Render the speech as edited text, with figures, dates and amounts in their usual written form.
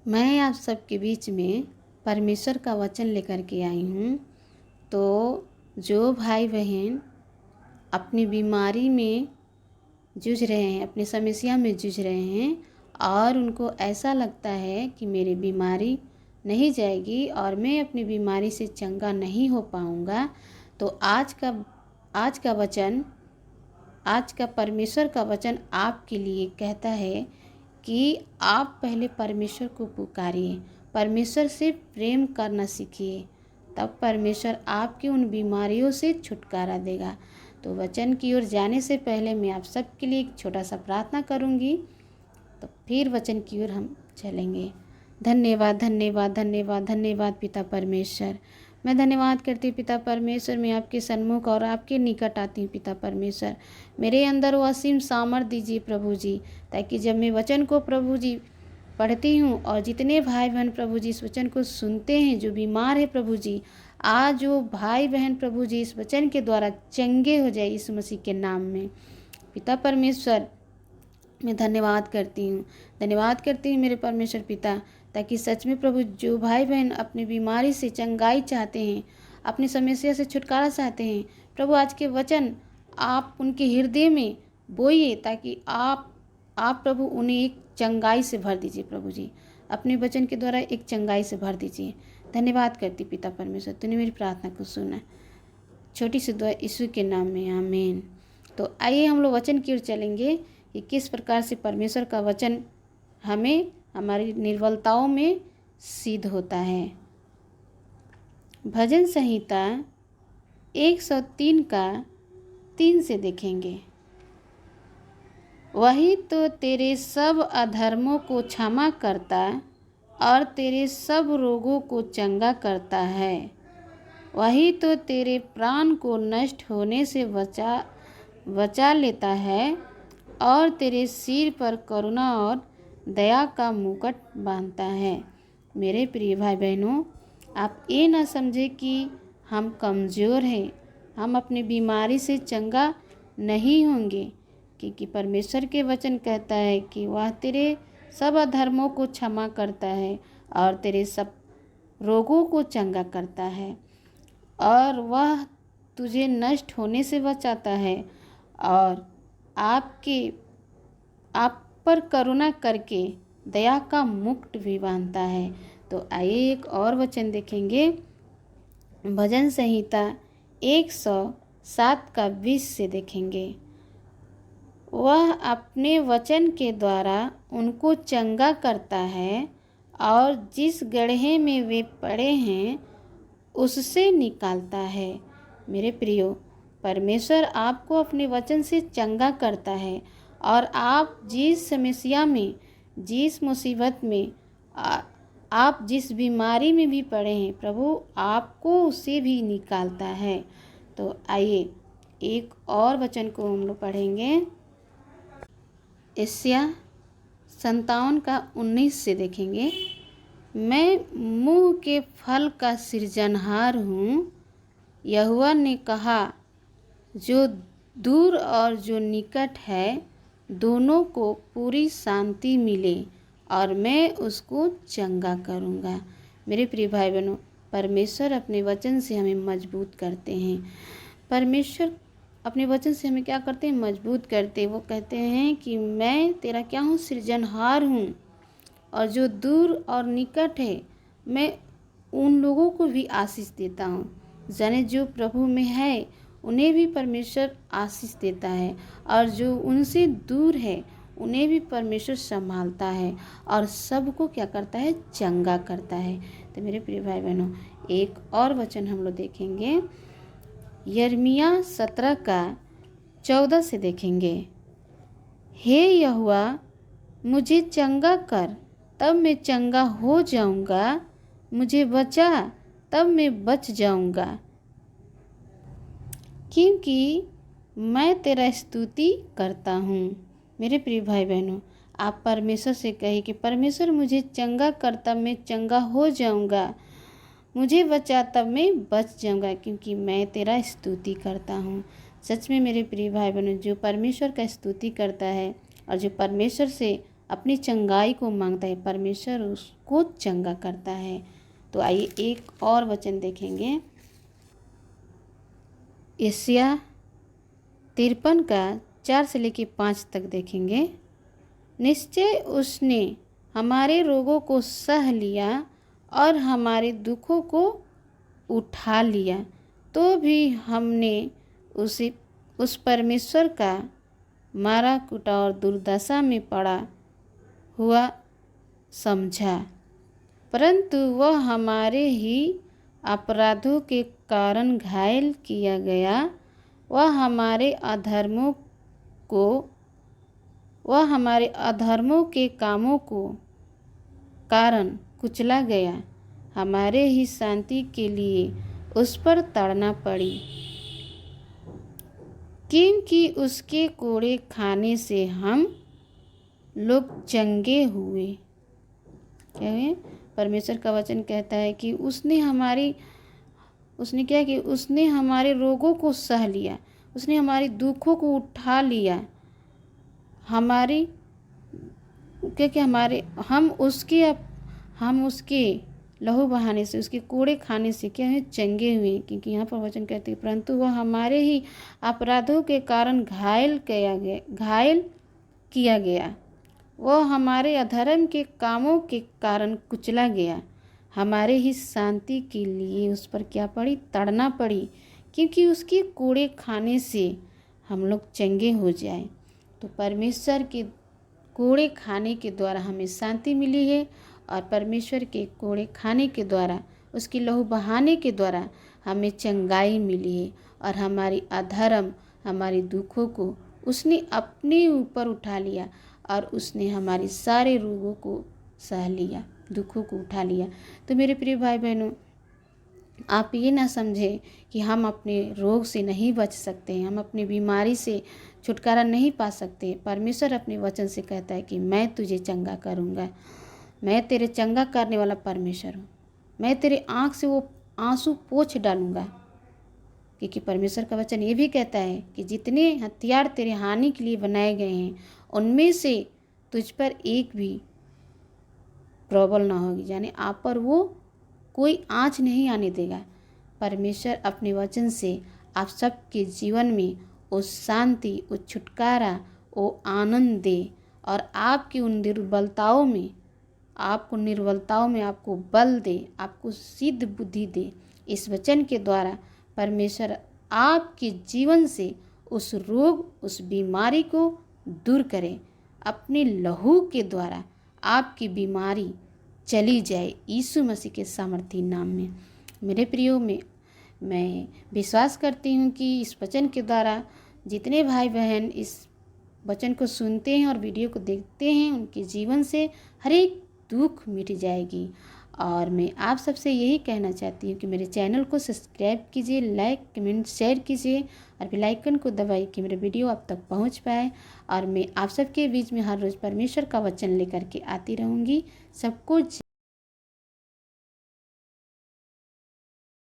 मैं आप सबके बीच में परमेश्वर का वचन लेकर के आई हूँ। तो जो भाई बहन अपनी बीमारी में जूझ रहे हैं, अपनी समस्या में जूझ रहे हैं और उनको ऐसा लगता है कि मेरी बीमारी नहीं जाएगी और मैं अपनी बीमारी से चंगा नहीं हो पाऊँगा, तो आज का परमेश्वर का वचन आपके लिए कहता है कि आप पहले परमेश्वर को पुकारिए, परमेश्वर से प्रेम करना सीखिए, तब परमेश्वर आपकी उन बीमारियों से छुटकारा देगा। तो वचन की ओर जाने से पहले मैं आप सबके लिए एक छोटा सा प्रार्थना करूंगी, तो फिर वचन की ओर हम चलेंगे। धन्यवाद धन्यवाद धन्यवाद धन्यवाद पिता परमेश्वर। मैं धन्यवाद करती हूँ पिता परमेश्वर। मैं आपके सन्मुख और आपके निकट आती हूँ पिता परमेश्वर। मेरे अंदर वो असीम सामर्थ दीजिए प्रभु जी, ताकि जब मैं वचन को प्रभु जी पढ़ती हूँ और जितने भाई बहन प्रभु जी इस वचन को सुनते हैं जो बीमार है प्रभु जी, आज वो भाई बहन प्रभु जी इस वचन के द्वारा चंगे हो जाए यीशु मसीह के नाम में। पिता परमेश्वर मैं धन्यवाद करती हूँ मेरे परमेश्वर पिता, ताकि सच में प्रभु जो भाई बहन अपनी बीमारी से चंगाई चाहते हैं, अपनी समस्या से छुटकारा चाहते हैं, प्रभु आज के वचन आप उनके हृदय में बोइए, ताकि आप प्रभु उन्हें एक चंगाई से भर दीजिए प्रभु जी, अपने वचन के द्वारा एक चंगाई से भर दीजिए। धन्यवाद करती पिता परमेश्वर, तूने मेरी प्रार्थना को सुना। छोटी सी दुआ यीशु के नाम में, आमीन। तो आइए हम लोग वचन की ओर चलेंगे कि किस प्रकार से परमेश्वर का वचन हमें हमारी निर्बलताओं में सिद्ध होता है। भजन संहिता 103 का 3 से देखेंगे। वही तो तेरे सब अधर्मों को क्षमा करता और तेरे सब रोगों को चंगा करता है। वही तो तेरे प्राण को नष्ट होने से बचा लेता है और तेरे सिर पर करुणा और दया का मुकुट बांधता है। मेरे प्रिय भाई बहनों, आप ये ना समझे कि हम कमज़ोर हैं, हम अपनी बीमारी से चंगा नहीं होंगे, क्योंकि परमेश्वर के वचन कहता है कि वह तेरे सब अधर्मों को क्षमा करता है और तेरे सब रोगों को चंगा करता है, और वह तुझे नष्ट होने से बचाता है और आप पर करुणा करके दया का मुकुट भी बांधता है। तो आइए एक और वचन देखेंगे। भजन संहिता 107 का 20 से देखेंगे। वह अपने वचन के द्वारा उनको चंगा करता है और जिस गड्ढे में वे पड़े हैं उससे निकालता है। मेरे प्रियो, परमेश्वर आपको अपने वचन से चंगा करता है, और आप जिस समस्या में, जिस मुसीबत में, आप जिस बीमारी में भी पड़े हैं, प्रभु आपको उससे भी निकालता है। तो आइए एक और वचन को हम लोग पढ़ेंगे। यशायाह 57 का 19 से देखेंगे। मैं मुँह के फल का सृजनहार हूँ, यहोवा ने कहा, जो दूर और जो निकट है दोनों को पूरी शांति मिले और मैं उसको चंगा करूँगा। मेरे प्रिय भाई बहनों, परमेश्वर अपने वचन से हमें मजबूत करते हैं। परमेश्वर अपने वचन से हमें क्या करते हैं? मजबूत करते हैं। वो कहते हैं कि मैं तेरा क्या हूँ? सृजनहार हूँ, और जो दूर और निकट है मैं उन लोगों को भी आशीष देता हूँ। जाने जो प्रभु में है उन्हें भी परमेश्वर आशीष देता है, और जो उनसे दूर है उन्हें भी परमेश्वर संभालता है और सबको क्या करता है? चंगा करता है। तो मेरे प्रिय भाई बहनों, एक और वचन हम लोग देखेंगे। यिर्मयाह 17 का 14 से देखेंगे। हे यहोवा, मुझे चंगा कर, तब मैं चंगा हो जाऊंगा, मुझे बचा, तब मैं बच जाऊंगा, क्योंकि मैं तेरा स्तुति करता हूँ। मेरे प्रिय भाई बहनों, आप परमेश्वर से कहे कि परमेश्वर मुझे चंगा कर, तब मैं चंगा हो जाऊंगा, मुझे बचा, तब मैं बच जाऊंगा, क्योंकि मैं तेरा स्तुति करता हूँ। सच में मेरे प्रिय भाई बहनों, जो परमेश्वर का स्तुति करता है और जो परमेश्वर से अपनी चंगाई को मांगता है, परमेश्वर उसको चंगा करता है। तो आइए एक और वचन देखेंगे, यशायाह 53 का 4 से लेकर 5 तक देखेंगे। निश्चय उसने हमारे रोगों को सह लिया और हमारे दुखों को उठा लिया, तो भी हमने उस परमेश्वर का मारा कूटा और दुर्दशा में पड़ा हुआ समझा। परंतु वह हमारे ही अपराधों के कारण घायल किया गया, वह हमारे अधर्मों के कामों को कारण कुचला गया, हमारे ही शांति के लिए उस पर ताड़ना पड़ी। क्योंकि उसके कोड़े खाने से हम लोग चंगे हुए। क्या है? परमेश्वर का वचन कहता है कि उसने क्या कि उसने हमारे रोगों को सह लिया, उसने हमारे दुखों को उठा लिया, हम उसके लहू बहाने से, उसके कोड़े खाने से क्या है, चंगे हुए। क्योंकि यहाँ पर वचन कहते हैं परंतु वह हमारे ही अपराधों के कारण घायल किया गया, वह हमारे अधर्म के कामों के कारण कुचला गया, हमारे ही शांति के लिए उस पर क्या पड़ी, ताड़ना पड़ी। क्योंकि उसके कोड़े खाने से हम लोग चंगे हो जाए। तो परमेश्वर के कोड़े खाने के द्वारा हमें शांति मिली है, और परमेश्वर के कोड़े खाने के द्वारा, उसकी लहू बहाने के द्वारा हमें चंगाई मिली है, और हमारी अधर्म, हमारी दुखों को उसने अपने ऊपर उठा लिया, और उसने हमारे सारे रोगों को सह लिया, दुखों को उठा लिया। तो मेरे प्रिय भाई बहनों, आप ये ना समझें कि हम अपने रोग से नहीं बच सकते हैं, हम अपनी बीमारी से छुटकारा नहीं पा सकते। परमेश्वर अपने वचन से कहता है कि मैं तुझे चंगा करूँगा, मैं तेरे चंगा करने वाला परमेश्वर हूँ, मैं तेरे आँख से वो आंसू पोंछ डालूँगा। क्योंकि परमेश्वर का वचन ये भी कहता है कि जितने हथियार तेरे हानि के लिए बनाए गए हैं, उनमें से तुझ पर एक भी प्रबल ना होगी, यानी आप पर वो कोई आँच नहीं आने देगा। परमेश्वर अपने वचन से आप सबके जीवन में वो शांति, वो छुटकारा, वो आनंद दे, और आपकी उन निर्बलताओं में आपको बल दे, आपको सिद्ध बुद्धि दे। इस वचन के द्वारा परमेश्वर आपके जीवन से उस रोग, उस बीमारी को दूर करे, अपने लहू के द्वारा आपकी बीमारी चली जाए, यीशु मसीह के सामर्थी नाम में। मेरे प्रियो, मैं विश्वास करती हूँ कि इस वचन के द्वारा जितने भाई बहन इस वचन को सुनते हैं और वीडियो को देखते हैं, उनके जीवन से हर एक दुख मिट जाएगी। और मैं आप सबसे यही कहना चाहती हूँ कि मेरे चैनल को सब्सक्राइब कीजिए, लाइक कमेंट शेयर कीजिए, और बेल आइकन को दबाइए कि मेरे वीडियो आप तक पहुँच पाए। और मैं आप सबके बीच में हर रोज़ परमेश्वर का वचन लेकर के आती रहूँगी। सबको